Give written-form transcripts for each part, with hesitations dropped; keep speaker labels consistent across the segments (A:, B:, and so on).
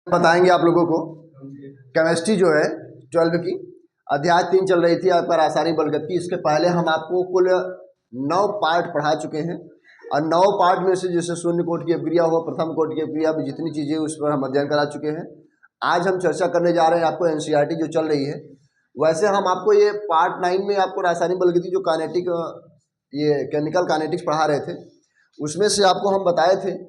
A: बताएंगे आप लोगों को केमिस्ट्री जो है 12 की अध्याय 3 चल रही थी आपका रासायनिक बलगति। इसके पहले हम आपको कुल 9 पार्ट पढ़ा चुके हैं और 9 पार्ट में से जैसे शून्य कोटि की अपक्रिया हो, प्रथम कोटि की अपक्रिया में जितनी चीज़ें उस पर हम अध्ययन करा चुके हैं। आज हम चर्चा करने जा रहे हैं आपको एनसीईआरटी जो चल रही है। वैसे हम आपको ये पार्ट 9 में आपको रासायनिक बलगति जो काइनेटिक ये केमिकल काइनेटिक्स पढ़ा रहे थे, उसमें से आपको हम बताए थे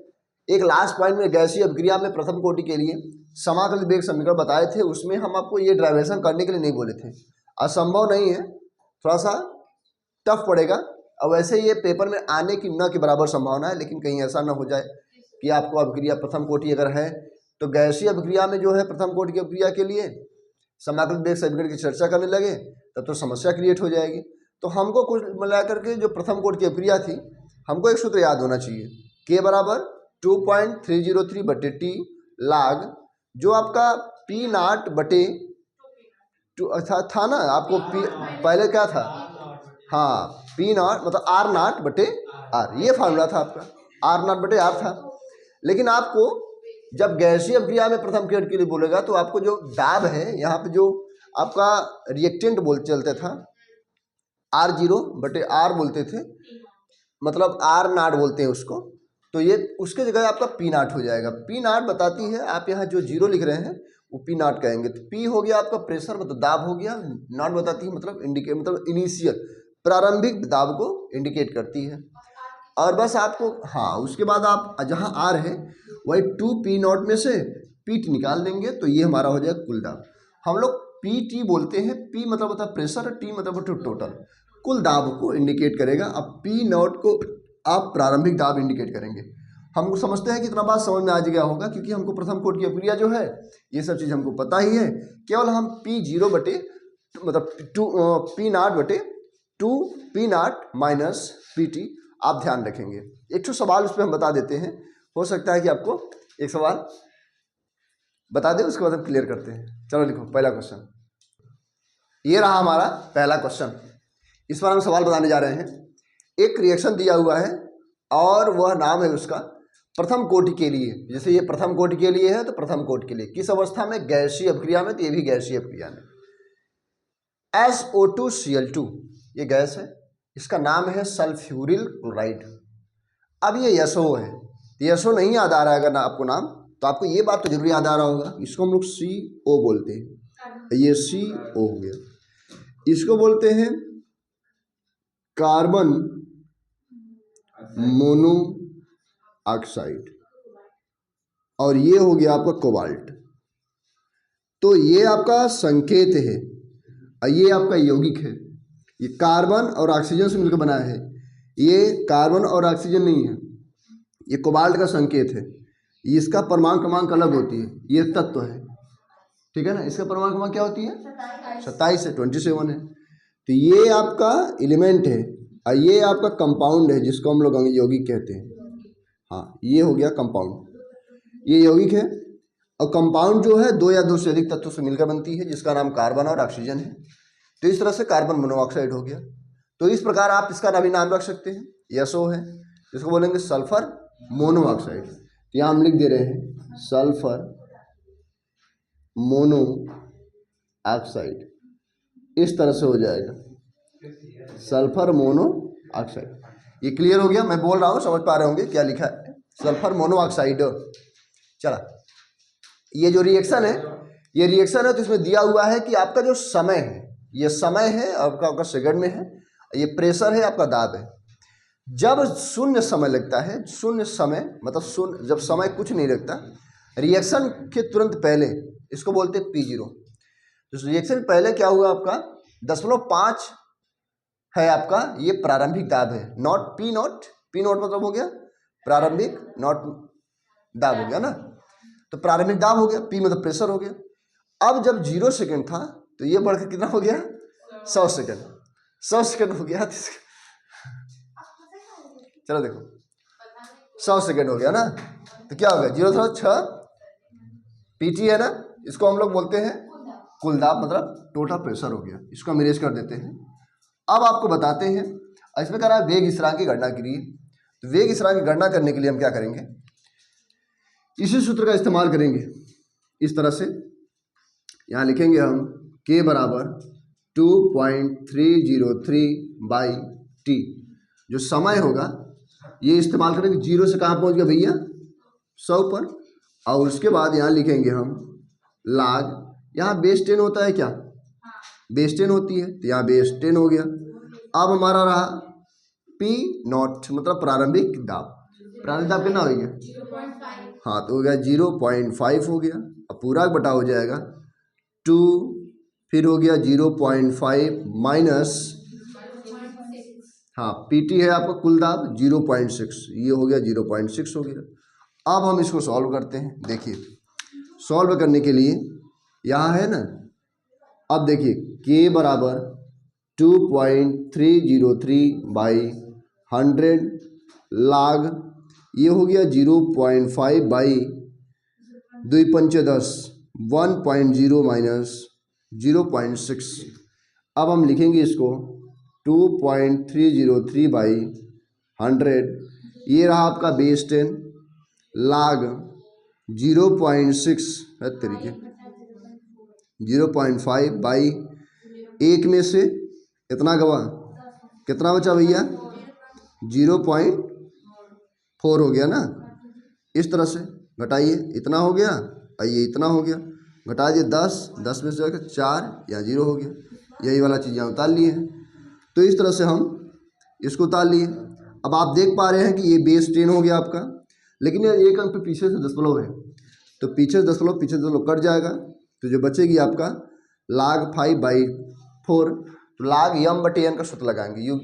A: एक लास्ट पॉइंट में गैसीय अपक्रिया में प्रथम कोटि के लिए समाकलित वेग समीकरण बताए थे। उसमें हम आपको ये ड्राइवेशन करने के लिए नहीं बोले थे, असंभव नहीं है, थोड़ा सा टफ पड़ेगा। अब वैसे ये पेपर में आने की न के बराबर संभावना है, लेकिन कहीं ऐसा ना हो जाए कि आपको अपक्रिया प्रथम कोटि अगर है तो गैसीय अपक्रिया में जो है प्रथम कोटि की अपक्रिया के लिए समाकलित वेग समीकरण की चर्चा करने लगे तब तो समस्या क्रिएट हो जाएगी। तो हमको कुछ मिला करके जो प्रथम कोटि की अपक्रिया थी, हमको एक सूत्र याद होना चाहिए, के बराबर 2.303 बटे टी लाग जो आपका पी नाट बटे था ना आपको पी पहले क्या था, हाँ पी नाट मतलब आर नाट बटे आर, ये फार्मूला था आपका, आर नाट बटे आर था। लेकिन आपको जब गैसीय अपक्रिया में प्रथम कोटि के लिए बोलेगा तो आपको जो दाब है यहाँ पे जो आपका रिएक्टेंट चलते था R0 बटे आर बोलते थे, मतलब आर नाट बोलते हैं उसको, तो ये उसके जगह आपका पी नाट हो जाएगा। पी नाट बताती है, आप यहाँ जो जीरो लिख रहे हैं वो पी नाट कहेंगे। तो पी हो गया आपका प्रेशर मतलब दाब हो गया, नाट बताती है मतलब इंडिकेट मतलब इनिशियल प्रारंभिक दाब को इंडिकेट करती है। और बस आपको हाँ उसके बाद आप जहाँ आर है वही 2 पी नॉट में से पी टी निकाल देंगे तो ये हमारा हो जाएगा कुल दाब। हम लोग पी टी बोलते हैं, पी मतलब होता है प्रेशर, टी मतलब होता है टोटल, कुल दाब को इंडिकेट करेगा। अब पी नॉट को आप प्रारंभिक दाब इंडिकेट करेंगे। हमको समझते हैं कि इतना बात समझ में आ गया होगा क्योंकि हमको प्रथम कोटि की अपक्रिया जो है ये सब चीज़ हमको पता ही है। केवल हम P0 बटे मतलब 2 पी नाट बटे 2 पी नाट माइनस पी टी आप ध्यान रखेंगे। एक तो सवाल उस पर हम बता देते हैं, हो सकता है कि आपको एक सवाल बता दें, उसके बाद हम क्लियर करते हैं। चलो लिखो पहला क्वेश्चन, ये रहा हमारा पहला क्वेश्चन। इस बार हम सवाल बताने जा रहे हैं। एक रिएक्शन दिया हुआ है और वह नाम है उसका प्रथम कोटि के लिए। जैसे ये प्रथम कोटि के लिए है तो प्रथम कोटि के लिए किस अवस्था में, गैसीय अपक्रिया में, तो ये भी गैसीय अपक्रिया में। SO2Cl2 ये गैस है, इसका नाम है सल्फ्यूरिल क्लोराइड। अब ये SO है, SO नहीं याद आ रहा है अगर ना आपको नाम, तो आपको ये बात तो जरूर याद आ रहा होगा, इसको हम लोग CO बोलते हैं, ये CO हो गया। इसको बोलते हैं कार्बन मोनो ऑक्साइड और ये हो गया आपका कोबाल्ट। तो ये आपका संकेत है और ये आपका यौगिक है। ये कार्बन और ऑक्सीजन से मिलकर बना है, ये कार्बन और ऑक्सीजन नहीं है, ये कोबाल्ट का संकेत है। इसका परमाणु क्रमांक अलग होती है, ये तत्व है, ठीक है ना। इसका परमाणु क्रमांक क्या होती है, 27 है, 27 है। तो ये आपका एलिमेंट है और ये आपका कंपाउंड है जिसको हम लोग यौगिक कहते हैं। हाँ ये हो गया कंपाउंड, ये यौगिक है। और कंपाउंड जो है 2 या 2 से अधिक तत्वों से मिलकर बनती है जिसका नाम कार्बन और ऑक्सीजन है। तो इस तरह से कार्बन मोनोऑक्साइड हो गया। तो इस प्रकार आप इसका भी नाम रख सकते हैं, SO है, इसको बोलेंगे सल्फर मोनोऑक्साइड। तो यहाँ हम लिख दे रहे हैं सल्फर मोनो ऑक्साइड, इस तरह से हो जाएगा सल्फर मोनो ऑक्साइड। ये क्लियर हो गया, मैं बोल रहा हूँ समझ पा रहे होंगे क्या लिखा है, सल्फर मोनो ऑक्साइड। चला, ये जो रिएक्शन है ये रिएक्शन है, तो इसमें दिया हुआ है कि आपका जो समय है, ये समय है आपका सेकंड में है, ये प्रेशर है, आपका दाब है। जब शून्य समय लगता है, शून्य समय मतलब शून्य, जब समय कुछ नहीं लगता, रिएक्शन के तुरंत पहले, इसको बोलते हैं P0। तो रिएक्शन पहले क्या हुआ आपका 0.5 है आपका, ये प्रारंभिक दाब है, not P not, P not मतलब हो गया प्रारंभिक, नॉट दाब हो गया ना, तो प्रारंभिक दाब हो गया, पी मतलब प्रेशर हो गया। अब जब 0 सेकंड था तो ये बढ़कर कितना हो गया 100 सेकंड, 100 सेकंड हो गया। चलो देखो 100 सेकंड हो गया ना, तो क्या हो गया 0.6 PT है ना, इसको हम लोग बोलते हैं कुल दाब मतलब टोटल प्रेशर हो गया। इसको हम इरेज कर देते हैं। अब आपको बताते हैं, इसमें कह रहा है वेग स्थिरांक की गणना करिए। तो वेग स्थिरांक की गणना करने के लिए हम क्या करेंगे, इसी सूत्र का इस्तेमाल करेंगे। इस तरह से यहाँ लिखेंगे हम k बराबर 2.303/t। जो समय होगा ये इस्तेमाल करेंगे, 0 से कहाँ पहुँच गया भैया 100 पर, और उसके बाद यहाँ लिखेंगे हम log, यहाँ बेस 10 होता है क्या, बेस 10 होती है, तो यहाँ बेस 10 हो गया। अब हमारा रहा P नॉट मतलब प्रारंभिक दाब, प्रारंभिक दाब कितना हो गया 0.5, हाँ तो हो गया 0.5 हो गया। अब पूरा बटा हो जाएगा 2, फिर हो गया 0.5 माइनस, हाँ PT है आपका कुल दाब 0.6, ये हो गया 0.6 हो गया। अब हम इसको सॉल्व करते हैं। देखिए सॉल्व करने के लिए यहाँ है ना, अब देखिए k बराबर 2.303/100 log, ये हो गया 0.5/2×10 1.0 माइनस 0.6। अब हम लिखेंगे इसको 2.303/100, ये रहा आपका बेस 10 log 0.6 है तरीके 0.5/1 में से इतना गवा, कितना बचा भैया 0.4 हो गया ना। इस तरह से घटाइए, इतना हो गया और ये इतना हो गया, घटा दिए 10 में से जाकर 4 या 0 हो गया, यही वाला चीज़ यहाँ उतार लिए हैं। तो इस तरह से हम इसको उतार लिए। अब आप देख पा रहे हैं कि ये बेस 10 हो गया आपका, लेकिन ये एक अंक पे पीछे से दशमलव है, तो पीछे से दशमलव कट जाएगा, तो जो बचेगी आपका log 5/4। तो log m/n का सूत्र लगाएंगे, यू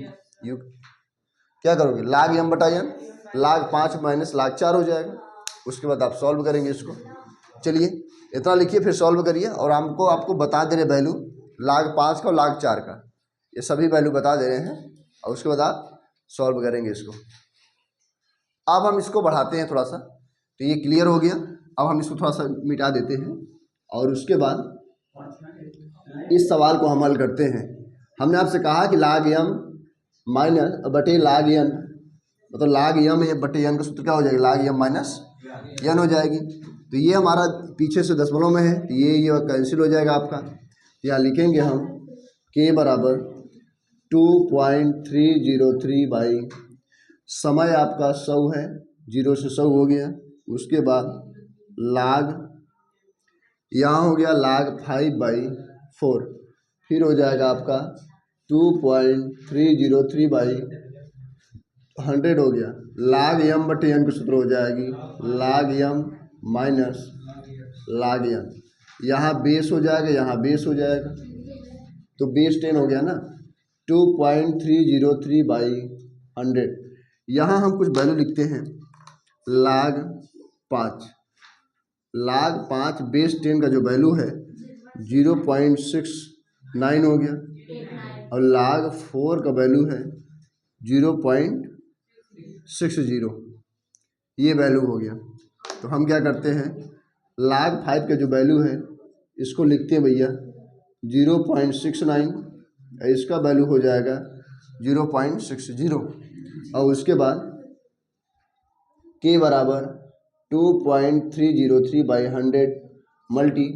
A: क्या करोगे log m/n, log 5 minus log 4 हो जाएगा। उसके बाद आप सॉल्व करेंगे इसको। चलिए इतना लिखिए फिर सॉल्व करिए, और आपको बता दे रहे वैल्यू log 5 का और log 4 का, ये सभी वैल्यू बता दे रहे हैं, और उसके बाद आप सॉल्व करेंगे इसको। अब हम इसको बढ़ाते हैं थोड़ा सा, तो ये क्लियर हो गया। अब हम इसको थोड़ा सा मिटा देते हैं, और उसके बाद इस सवाल को हम हल करते हैं। हमने आपसे कहा कि log m माइनस बटे log n, मतलब log m है बटे n का सूत्र क्या हो जाएगा log m माइनस n हो जाएगी। तो ये हमारा पीछे से दशमलव में है, तो ये कैंसिल हो जाएगा आपका। यहाँ लिखेंगे हम k बराबर 2.303 समय आपका 100 है, 0 से 100 हो गया। उसके बाद log यहाँ हो गया log 5/4, फिर हो जाएगा आपका 2.303/100 हो गया। log m/n का सूत्र हो जाएगी log m minus log n, यहाँ बेस हो जाएगा, यहाँ बेस हो जाएगा, तो बेस 10 हो गया ना। 2.303/100, यहाँ हम कुछ वैल्यू लिखते हैं log 5 बेस 10 का जो वैल्यू है 0.69 हो गया, और log 4 का वैल्यू है 0.60, ये वैल्यू हो गया। तो हम क्या करते हैं log 5 का जो वैल्यू है इसको लिखते हैं भैया 0.69, इसका वैल्यू हो जाएगा 0.60, और उसके बाद k बराबर 2.303/100 मल्टी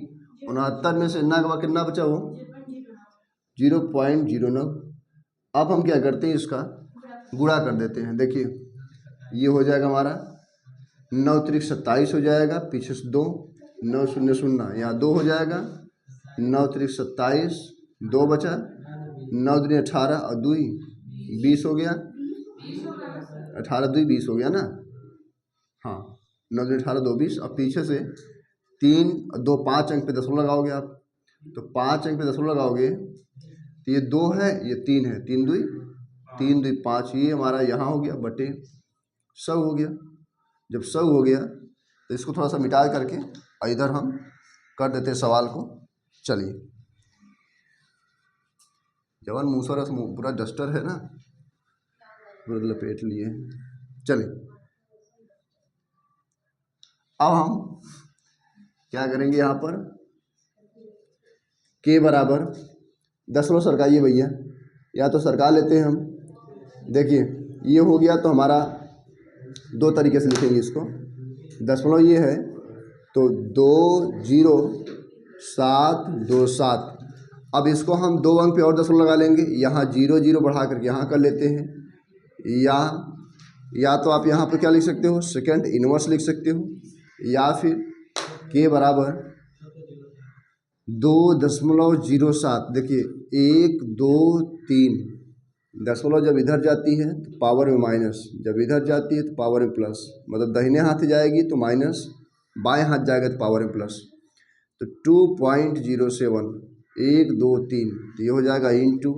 A: 69 में से ना कितना बचा वो 0.09। अब हम क्या करते हैं इसका गुणा कर देते हैं। देखिए ये हो जाएगा हमारा 9 त्रिक 27 हो जाएगा, पीछे से 2 9 0 0 यहाँ 2 हो जाएगा, 9 त्रिक 27 2 बचा, 9 दूनी 18 और 2 20 हो गया, 18 2 20 हो गया ना, हाँ 9 दूनी 18 2 20, और पीछे से 3 और 2 5 अंक पे दशमलव लगाओगे आप, तो 5 अंक पे दशमलव लगाओगे तो ये 2 है ये 3 है, 3 2 5, ये हमारा यहाँ हो गया बटे 100 हो गया। जब 100 हो गया तो इसको थोड़ा सा मिटा करके और इधर हम कर देते हैं सवाल को। चलिए जवान मूसर पूरा डस्टर है ना, पूरा लपेट लिए। चलिए अब हम क्या करेंगे, यहाँ पर k बराबर दशमलव सरकाइए भैया, या तो सरका लेते हैं हम। देखिए ये हो गया, तो हमारा 2 तरीके से लिखेंगे इसको। दशमलव ये है तो 20727। अब इसको हम 2 अंक पे और 10 लगा लेंगे, यहाँ 0 0 बढ़ा करके यहाँ कर लेते हैं, या तो आप यहाँ पे क्या लिख सकते हो, सेकंड इनवर्स लिख सकते हो, या फिर के बराबर 2.07। देखिए 1 2 3 दशमलव जब इधर जाती है तो पावर में माइनस, जब इधर जाती है तो पावर में प्लस, मतलब दाहिने हाथ जाएगी तो माइनस, बाएं हाथ जाएगा तो पावर में प्लस। तो 2.07 1 2 3, तो ये हो जाएगा इंटू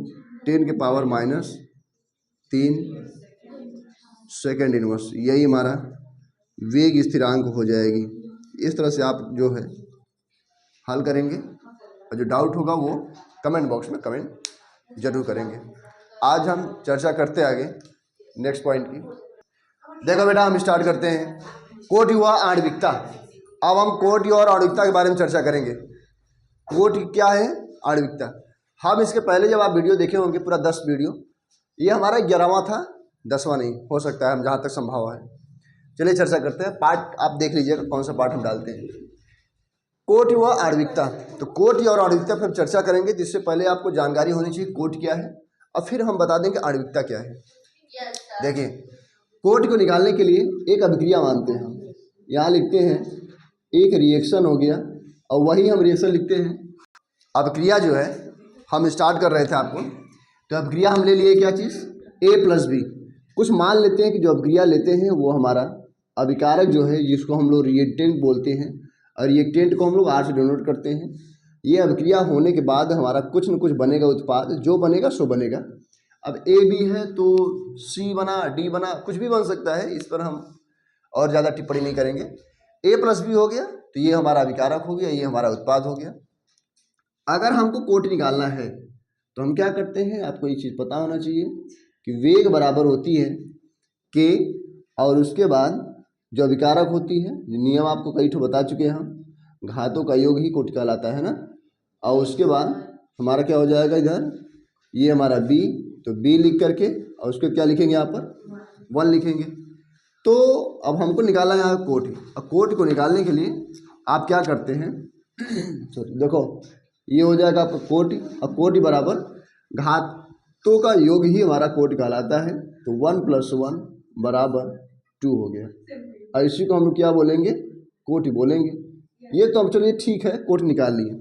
A: 10 के पावर -3 सेकेंड इनवर्स। यही हमारा वेग स्थिरांक हो जाएगी। इस तरह से आप जो है हल करेंगे, और जो डाउट होगा वो कमेंट बॉक्स में कमेंट जरूर करेंगे। आज हम चर्चा करते आगे नेक्स्ट पॉइंट की। देखो बेटा, हम स्टार्ट करते हैं कोटि व आणविकता। अब हम कोटि और आणविकता के बारे में चर्चा करेंगे। कोटि क्या है, आणविकता। हम इसके पहले जब आप वीडियो देखे होंगे पूरा 10 वीडियो, ये हमारा 11वां था, 10वां नहीं हो सकता है, हम जहाँ तक संभव है। चलिए चर्चा करते हैं। पार्ट आप देख लीजिएगा कौन सा पार्ट हम डालते हैं। कोटि व आणविकता। तो कोटि और आणविकता पर हम चर्चा करेंगे, जिससे पहले आपको जानकारी होनी चाहिए कोटि क्या है, और फिर हम बता देंगे आणविकता क्या है। देखिए, कोटि को निकालने के लिए एक अभिक्रिया मानते हैं हम। यहाँ लिखते हैं एक रिएक्शन हो गया, और वही हम रिएक्शन लिखते हैं। अभिक्रिया जो है हम स्टार्ट कर रहे थे आपको, तो अभिक्रिया हम ले लिए क्या चीज़, A+B। कुछ मान लेते हैं कि जो अभिक्रिया लेते हैं वो हमारा अभिकारक जो है, जिसको हम लोग रिएक्टेंट बोलते हैं, और रिएक्टेंट को हम लोग R से डिनोट करते हैं। ये अभिक्रिया होने के बाद हमारा कुछ न कुछ बनेगा उत्पाद, जो बनेगा सो बनेगा। अब AB है तो C बना, D बना, कुछ भी बन सकता है, इस पर हम और ज़्यादा टिप्पणी नहीं करेंगे। A+B हो गया तो ये हमारा अभिकारक हो गया, ये हमारा उत्पाद हो गया। अगर हमको कोटि निकालना है तो हम क्या करते हैं, आपको ये चीज़ पता होना चाहिए कि वेग बराबर होती है K, और उसके बाद जो अभिकारक होती है, नियम आपको कई ठो बता चुके हैं हम, घातों का योग ही कोटि कहलाता है ना। और उसके बाद हमारा क्या हो जाएगा, इधर ये हमारा B, तो B लिख करके और उसको क्या लिखेंगे, यहाँ पर 1 लिखेंगे। तो अब हमको निकालना है यहाँ कोटि। और कोटि को निकालने के लिए आप क्या करते हैं देखो, ये हो जाएगा आपका कोटि, और कोटि बराबर घातों का योग ही हमारा कोटि कहलाता है। तो 1 + 1 = 2 हो गया, और इसी को हम लोग क्या बोलेंगे, कोटि बोलेंगे। ये तो अब चलिए ठीक है, कोटि निकाल लिए।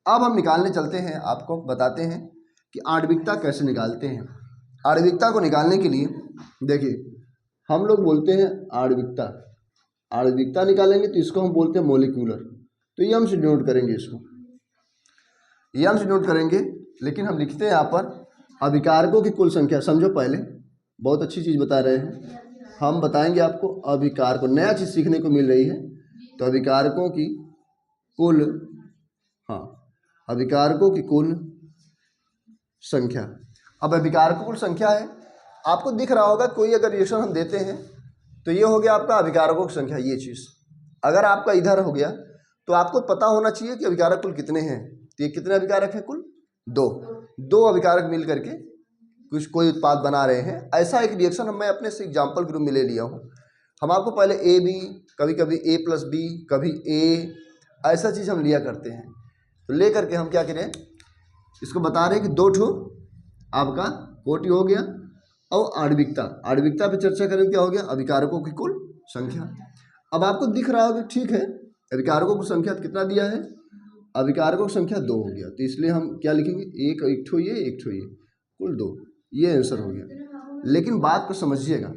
A: अब हम निकालने चलते हैं, आपको बताते हैं कि आणविकता कैसे निकालते हैं। आणविकता को निकालने के लिए देखिए, हम लोग बोलते हैं आणविकता। आणविकता निकालेंगे तो इसको हम बोलते हैं मोलिक्यूलर। तो ये हम से डिनोट करेंगे, इसको ये हम से डिनोट करेंगे। लेकिन हम लिखते हैं यहाँ पर अभिकारकों की कुल संख्या। समझो, पहले बहुत अच्छी चीज़ बता रहे हैं हम, बताएंगे आपको अभिकारकों, नया चीज़ सीखने को मिल रही है। तो अभिकारकों की कुल, हाँ, अभिकारकों की कुल संख्या। अब अभिकारकों की कुल संख्या है, आपको दिख रहा होगा कोई अगर रिएक्शन हम देते हैं तो ये हो गया आपका अभिकारकों की संख्या। ये चीज़ अगर आपका इधर हो गया तो आपको पता होना चाहिए कि अभिकारक कुल कितने हैं। तो ये कितने अभिकारक हैं, कुल 2 अभिकारक मिल करके कुछ कोई उत्पाद बना रहे हैं। ऐसा एक रिएक्शन मैं अपने से एग्जाम्पल के रूप में ले लिया हूँ। हम आपको पहले AB, कभी कभी A+B, कभी A, ऐसा चीज़ हम लिया करते हैं। तो ले करके हम क्या करें, इसको बता रहे हैं कि 2 ठो आपका कोटि हो गया। और आणविकता, आणविकता पे चर्चा करें, क्या हो गया, अभिकारकों की कुल संख्या। अब आपको दिख रहा होगा, ठीक है, अभिकारकों की संख्या कितना दिया है, अभिकारकों की संख्या 2 हो गया। तो इसलिए हम क्या लिखेंगे, एक ठो ये, एक ठो ये, कुल 2, ये आंसर हो गया। लेकिन बात को समझिएगा,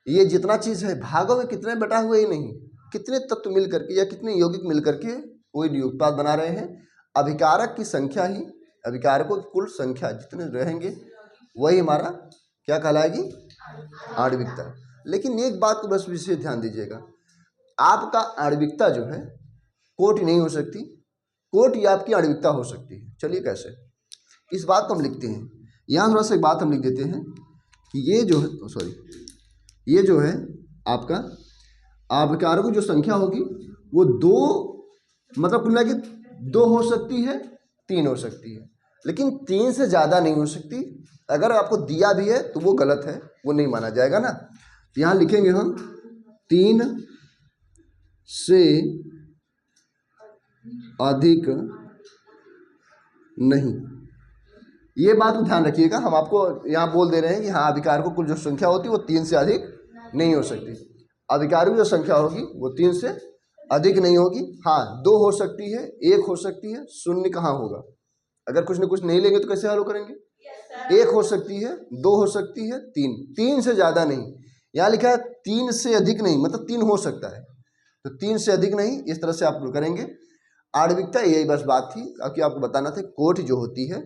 A: ये जितना चीज़ है भागों में कितने बटा हुए ही नहीं, कितने तत्व मिल करके या कितने यौगिक मिल करके कोई उत्पाद बना रहे हैं। अभिकारक की संख्या ही, अभिकारकों की कुल संख्या जितने रहेंगे वही हमारा क्या कहलाएगी, आणविकता। लेकिन एक बात को बस विशेष ध्यान दीजिएगा, आपका आणविकता जो है कोटि नहीं हो सकती, कोटि आपकी आणविकता हो सकती है। चलिए कैसे, इस बात को हम लिखते हैं। यहाँ थोड़ा सा एक बात हम लिख देते हैं कि ये जो है, ये जो है आपका अभिकारकों की जो संख्या होगी वो 2, मतलब कुल मिला के 2 हो सकती है, 3 हो सकती है, लेकिन 3 से ज़्यादा नहीं हो सकती। अगर आपको दिया भी है तो वो गलत है, वो नहीं माना जाएगा ना। यहाँ लिखेंगे हम 3 से अधिक नहीं। ये बात को ध्यान रखिएगा, हम आपको यहाँ बोल दे रहे हैं कि हाँ अभिकारकों की कुल जो संख्या होती है वो 3 से अधिक नहीं हो सकती। अभिकारकों की जो संख्या होगी वो 3 से अधिक नहीं होगी। हाँ 2 हो सकती है, 1 हो सकती है, 0 कहाँ होगा? अगर कुछ न कुछ नहीं लेंगे तो कैसे हल करेंगे? 1 हो सकती है, 2 हो सकती है, 3 से ज़्यादा नहीं। यहाँ लिखा है 3 से अधिक नहीं, मतलब 3 हो सकता है, तो 3 से अधिक नहीं, इस तरह से आप करेंगे। आणविकता यही बस बात थी कि आपको बताना था। कोटि जो होती है,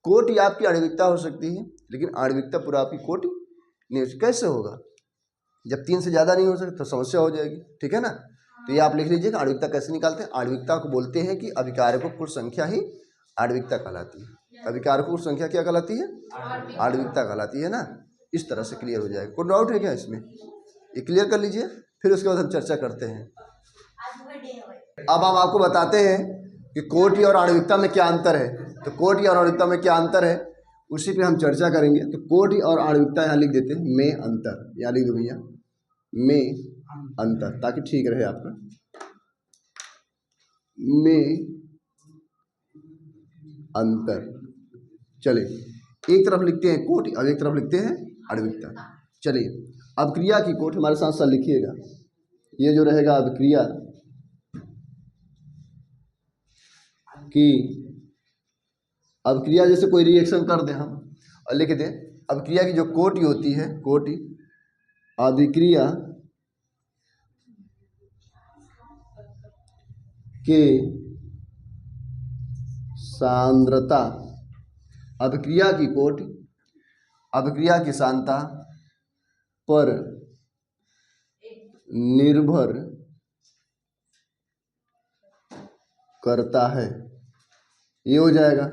A: कोटि आपकी आणविकता हो सकती है, लेकिन आणविकता पूरा आपकी कोटि नहीं हो सकती। कैसे होगा? जब 3 से ज़्यादा नहीं हो सकता तो समस्या हो जाएगी, ठीक है ना। तो ये आप लिख लीजिए आणविकता कैसे निकालते हैं। आणविकता को बोलते हैं कि अभिकारकों की कुल संख्या ही आणविकता कहलाती है। अभिकारकों की संख्या क्या कहलाती है? आणविकता कहलाती है ना। इस तरह से क्लियर हो जाएगा। कोई डाउट है क्या इसमें? ये क्लियर कर लीजिए, फिर उसके बाद हम चर्चा करते हैं। अब हम आपको बताते हैं कि कोटि और आणविकता में क्या अंतर है। तो कोटि और आणविकता में क्या अंतर है उसी पे हम चर्चा करेंगे। तो कोटि और आणविकता यहाँ लिख देते हैं, में अंतर, यहाँ लिख दो भैया में अंतर, ताकि ठीक रहे आपका। में अंतर, चलिए एक तरफ लिखते हैं कोटि और एक तरफ लिखते हैं आणविकता। चलिए अब क्रिया की कोटि हमारे साथ साथ लिखिएगा। ये जो रहेगा अब क्रिया की, अब क्रिया जैसे कोई रिएक्शन कर दें हम और लिख दें, अब क्रिया की जो कोटि होती है, कोटि अभिक्रिया के सांद्रता, अभिक्रिया की कोटि अभिक्रिया की सांद्रता पर निर्भर करता है। ये हो जाएगा।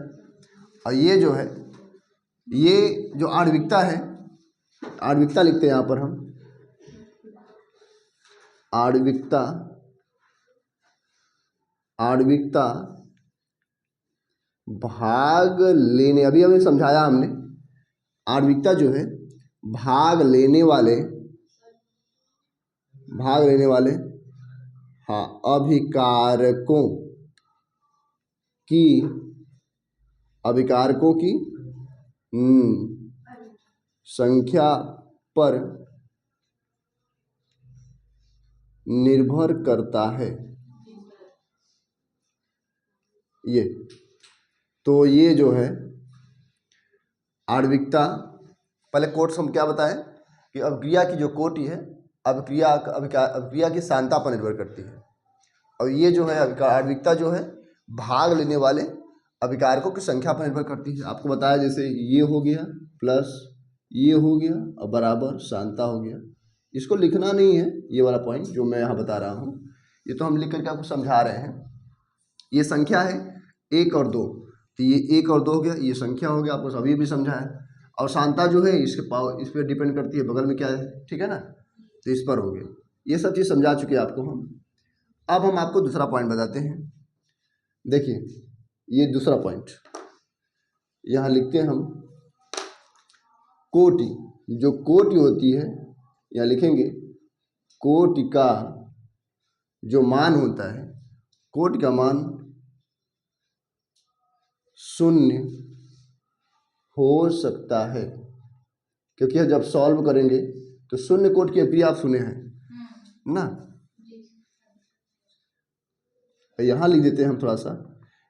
A: और ये जो है, ये जो आणविकता है, आणविकता लिखते हैं यहाँ पर हम, आणविकता, आणविकता भाग लेने, अभी अभी समझाया हमने, आणविकता जो है भाग लेने वाले हाँ अभिकारकों की संख्या पर निर्भर करता है। ये तो ये जो है आणविकता, पहले कोट्स हम क्या बताएं कि अभिक्रिया की जो कोटि है अभिक्रिया की सांद्रता पर निर्भर करती है। और ये जो है आणविकता जो है भाग लेने वाले अभिकारकों की संख्या पर निर्भर करती है। आपको बताया जैसे ये हो गया प्लस ये हो गया और बराबर सांद्रता हो गया। इसको लिखना नहीं है, ये वाला पॉइंट जो मैं यहाँ बता रहा हूँ, ये तो हम लिख करके आपको समझा रहे हैं। ये संख्या है 1 और 2, तो ये 1 और 2 हो गया, ये संख्या हो गया, आपको अभी भी समझा है। और सांद्रता जो है इसके पावर, इस पर डिपेंड करती है, बगल में क्या है, ठीक है ना, तो इस पर हो गया। ये सब चीज़ समझा चुके हैं आपको हम। अब हम आपको दूसरा पॉइंट बताते हैं। देखिए ये दूसरा पॉइंट यहाँ लिखते हैं हम, कोटि, जो कोटि होती है यहाँ लिखेंगे, कोटि का जो मान होता है, कोटि का मान 0 हो सकता है, क्योंकि जब सॉल्व करेंगे तो 0 कोटि की अभिक्रिया आप सुने हैं ना। यहाँ लिख देते हैं हम थोड़ा सा,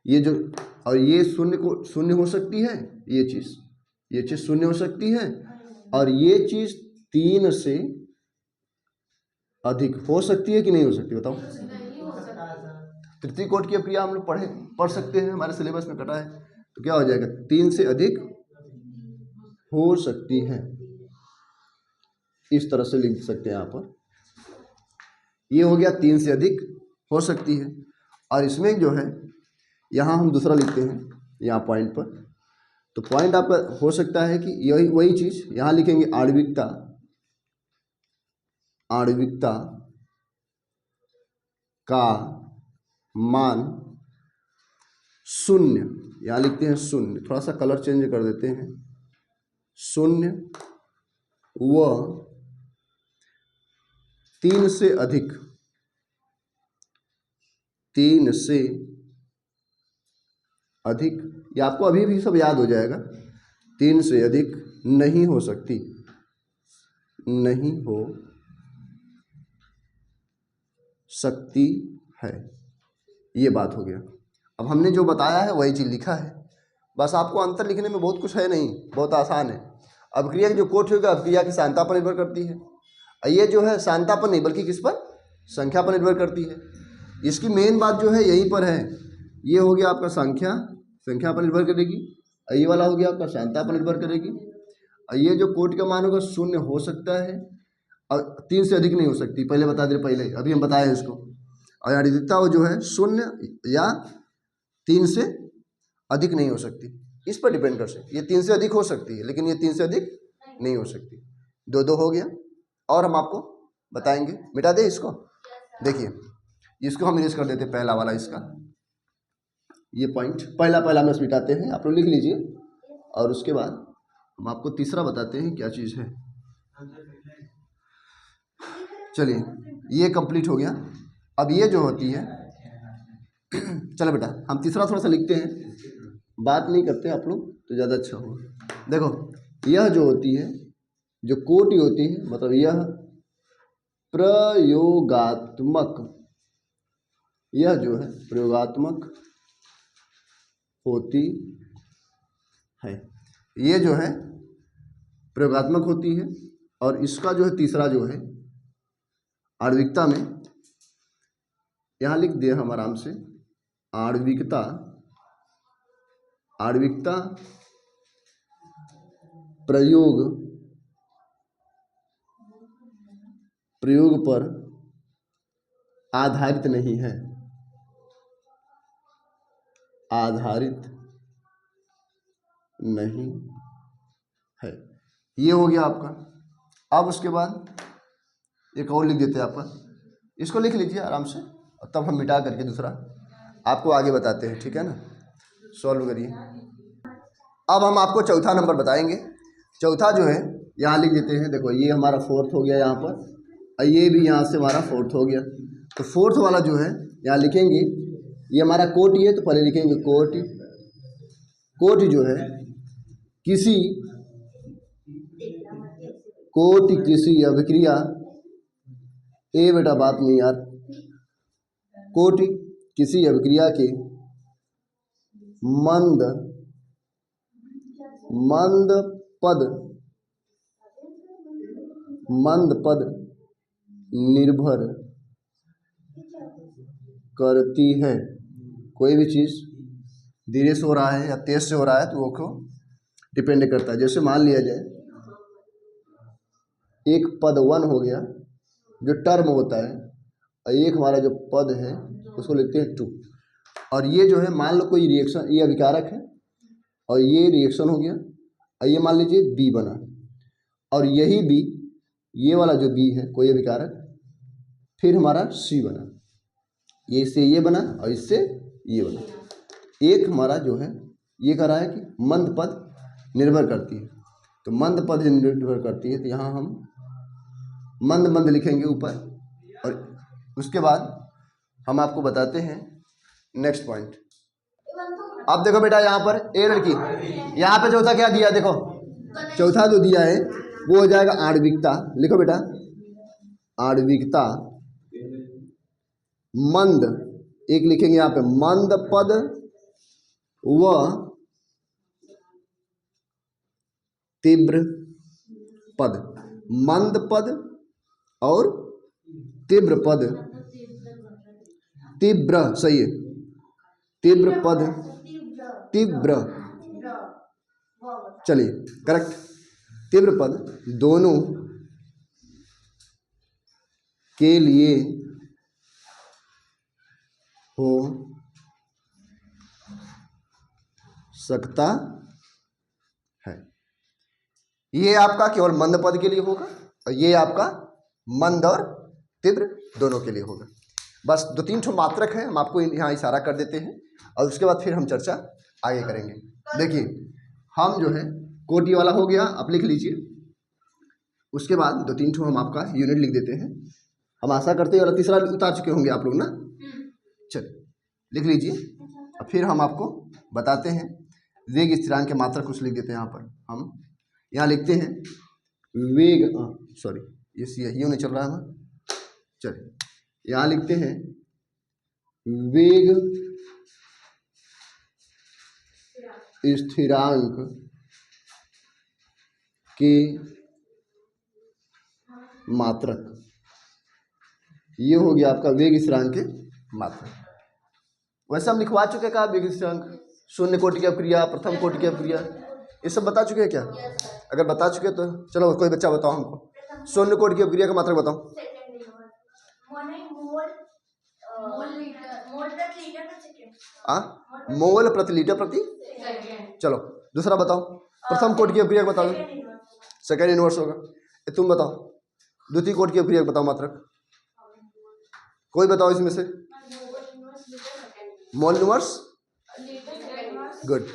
A: ये जो, और ये 0 हो सकती है, ये चीज़ 0 हो सकती है, और ये चीज़ 3 से अधिक हो सकती है कि नहीं हो सकती, बताओ। तृतीय कोटि की अभिक्रिया हम लोग पढ़ सकते हैं, हमारे सिलेबस में कटा है। तो क्या हो जाएगा, 3 से अधिक हो सकती है, इस तरह से लिख सकते हैं यहाँ पर। ये हो गया 3 से अधिक हो सकती है। और इसमें जो है यहाँ हम दूसरा लिखते हैं यहाँ पॉइंट पर। तो पॉइंट आपका हो सकता है कि यही वही चीज़ यहाँ लिखेंगे, आणविकता का मान 0, यहाँ लिखते हैं 0, थोड़ा सा कलर चेंज कर देते हैं, 0 व 3 से अधिक 3 से अधिक, ये आपको अभी भी सब याद हो जाएगा, 3 से अधिक नहीं हो सकती, नहीं हो सकती है। ये बात हो गया। अब हमने जो बताया है वही चीज़ लिखा है, बस आपको अंतर लिखने में बहुत कुछ है नहीं, बहुत आसान है। अब क्रिया की जो कोट होगा अब क्रिया की सांता पर निर्भर करती है, ये जो है सांता पर नहीं बल्कि किस पर, संख्या पर निर्भर करती है। इसकी मेन बात जो है यहीं पर है, ये हो गया आपका संख्या पर निर्भर करेगी, और ये वाला हो गया आपका सांता पर निर्भर करेगी, और ये जो कोट का मान होगा 0 हो सकता है और 3 से अधिक नहीं हो सकती, पहले बता दे, पहले अभी हम बताए इसको। और यहाँ अधिकता वो जो है 0 या 3 से अधिक नहीं हो सकती, इस पर डिपेंड कर सकती है। ये 3 से अधिक हो सकती है लेकिन ये 3 से अधिक नहीं हो सकती। 2 हो गया, और हम आपको बताएंगे, मिटा दे इसको। देखिए इसको हम इरेज कर देते, पहला वाला इसका ये पॉइंट पहला में मिटाते हैं, आप लोग लिख लीजिए, और उसके बाद हम आपको तीसरा बताते हैं क्या चीज़ है। चलिए ये कंप्लीट हो गया। अब ये जो होती है चलो बेटा हम तीसरा थोड़ा सा लिखते हैं, बात नहीं करते आप लोग तो ज़्यादा अच्छा होगा। देखो यह जो होती है, जो कोटि होती है, मतलब यह प्रयोगात्मक, यह जो है प्रयोगात्मक होती है, ये जो है प्रयोगात्मक होती है। और इसका जो है तीसरा जो है आणविकता में, यहाँ लिख दिया हम आराम से, आणविकता, आणविकता प्रयोग पर आधारित नहीं है, आधारित नहीं है। ये हो गया आपका। अब उसके बाद एक और लिख देते हैं आपका, इसको लिख लीजिए आराम से, और तब हम मिटा करके दूसरा आपको आगे बताते हैं, ठीक है ना, सॉल्व करिए। अब हम आपको चौथा नंबर बताएंगे। चौथा जो है यहाँ लिख देते हैं, देखो ये हमारा 4th हो गया यहाँ पर, और ये भी यहाँ से हमारा 4th हो गया। तो 4th वाला जो है यहाँ लिखेंगे, ये हमारा कोटि है तो पहले लिखेंगे कोटि। कोटि जो है किसी, कोटि किसी अभिक्रिया, ए बेटा बात नहीं यार, कोटि किसी अभिक्रिया के मंद पद निर्भर करती है। कोई भी चीज़ धीरे से हो रहा है या तेज से हो रहा है तो वो को डिपेंड करता है। जैसे मान लिया जाए एक पद 1 हो गया जो टर्म होता है, और एक हमारा जो पद है उसको लिखते हैं 2, और ये जो है मान लो कोई रिएक्शन, ये अभिकारक है और ये रिएक्शन हो गया, और ये मान लीजिए बी बना, और यही बी, ये वाला जो बी है कोई अभिकारक, फिर हमारा सी बना, ये इससे ये बना और इससे ये बना। एक हमारा जो है ये कह रहा है कि मंद पद निर्भर करती है, तो मंद पद निर्भर करती है, तो यहाँ हम मंद लिखेंगे ऊपर, और उसके बाद हम आपको बताते हैं नेक्स्ट पॉइंट। अब देखो बेटा यहाँ पर ए लड़की, यहाँ पे चौथा क्या दिया, देखो चौथा जो दिया है वो हो जाएगा आणविकता। लिखो बेटा आणविकता मंद, एक लिखेंगे यहाँ पे मंद पद व तीव्र पद, मंद पद और तीव्र पद, तीव्र सही है, तीव्र पद, तीव्र, चलिए करेक्ट, तीव्र पद दोनों के लिए हो सकता है। ये आपका केवल मंद पद के लिए होगा, और ये आपका मंद और तीव्र दोनों के लिए होगा। बस 2-3 ठो मात्रक है, हम आपको यहाँ इशारा कर देते हैं, और उसके बाद फिर हम चर्चा आगे करेंगे। देखिए हम जो है कोटि वाला हो गया, आप लिख लीजिए, उसके बाद 2-3 ठो हम आपका यूनिट लिख देते हैं। हम आशा करते हैं और तीसरा उतार चुके होंगे आप लोग ना। चलिए लिख लीजिए। और फिर हम आपको बताते हैं वेग स्थिरांक के मात्रक कुछ लिख देते हैं। यहाँ पर हम यहाँ लिखते हैं वेग, सॉरी ये यही नहीं चल रहा है हमारा, चलिए यहाँ लिखते हैं वेग स्थिरांक के मात्रक। ये हो गया आपका वेग स्थिरांक के मात्रक। वैसे हम लिखवा चुके हैं क्या वेग स्थिरांक, शून्य कोटि की अपक्रिया, प्रथम कोटि की अपक्रिया, ये सब बता चुके हैं क्या? अगर बता चुके हैं तो चलो कोई बच्चा बताओ हमको शून्य कोटि की अपक्रिया का मात्रक बताओ। मोल प्रति लीटर प्रति, चलो दूसरा बताओ। प्रथम कोटि की अपक्रिया बता दो, सेकेंड इनवर्स होगा। तुम बताओ द्वितीय कोटि की अपक्रिया बताओ मात्रक, कोई बताओ इसमें से। Mole inverse, good,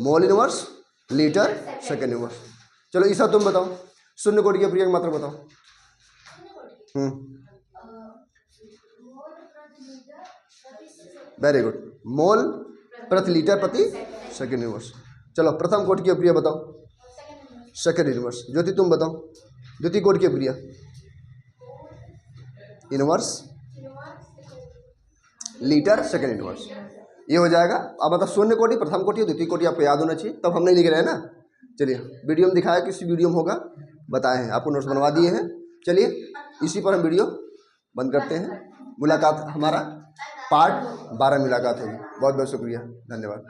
A: mole inverse, litre, second inverse. चलो ईसा तुम बताओ शून्य कोटि की अपक्रिया का मात्रक बताओ। वेरी गुड, मोल प्रति लीटर प्रति सेकेंड इनवर्स। चलो प्रथम कोटि की अपक्रिया बताओ, सेकेंड इनवर्स। ज्योति तुम बताओ द्वितीय कोटि की अपक्रिया, इनवर्स, लीटर, सेकेंड इनवर्स, ये हो जाएगा। अब बताओ शून्य कोटि, प्रथम कोटि और द्वितीय कोटि आपको याद होना चाहिए, तब हम नहीं लिख रहे हैं ना। चलिए वीडियो में दिखाया, किसी वीडियो में होगा बताए हैं, आपको नोट्स बनवा दिए हैं। चलिए इसी पर हम वीडियो बंद करते हैं। मुलाकात हमारा पार्ट 12 मुलाकात होगी। बहुत बहुत शुक्रिया, धन्यवाद।